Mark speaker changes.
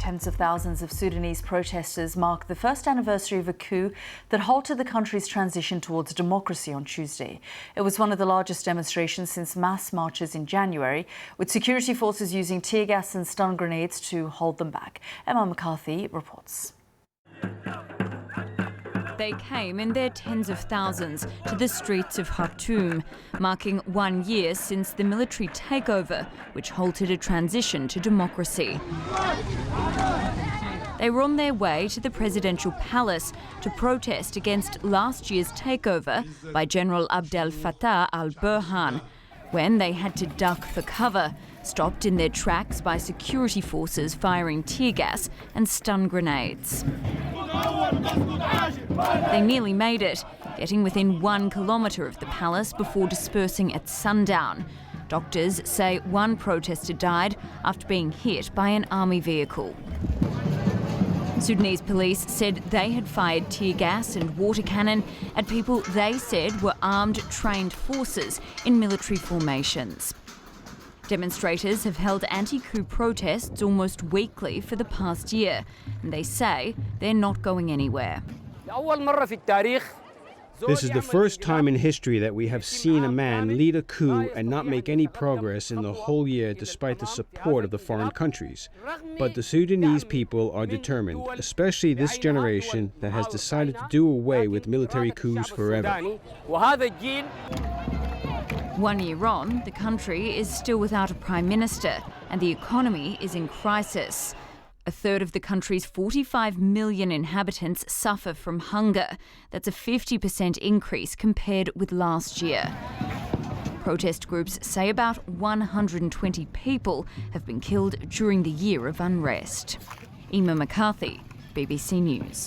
Speaker 1: Tens of thousands of Sudanese protesters mark the first anniversary of a coup that halted the country's transition towards democracy on Tuesday. It was one of the largest demonstrations since mass marches in January, with security forces using tear gas and stun grenades to hold them back. Emma McCarthy reports.
Speaker 2: They came in their tens of thousands to the streets of Khartoum, marking 1 year since the military takeover, which halted a transition to democracy. They were on their way to the presidential palace to protest against last year's takeover by General Abdel Fattah al-Burhan, when they had to duck for cover, stopped in their tracks by security forces firing tear gas and stun grenades. They nearly made it, getting within 1 kilometre of the palace before dispersing at sundown. Doctors say one protester died after being hit by an army vehicle. Sudanese police said they had fired tear gas and water cannon at people they said were armed, trained forces in military formations. Demonstrators have held anti-coup protests almost weekly for the past year, and they say they're not going anywhere.
Speaker 3: This is the first time in history that we have seen a man lead a coup and not make any progress in the whole year despite the support of the foreign countries. But the Sudanese people are determined, especially this generation that has decided to do away with military coups forever.
Speaker 2: 1 year on, the country is still without a prime minister and the economy is in crisis. A third of the country's 45 million inhabitants suffer from hunger. That's a 50% increase compared with last year. Protest groups say about 120 people have been killed during the year of unrest. Emma McCarthy, BBC News.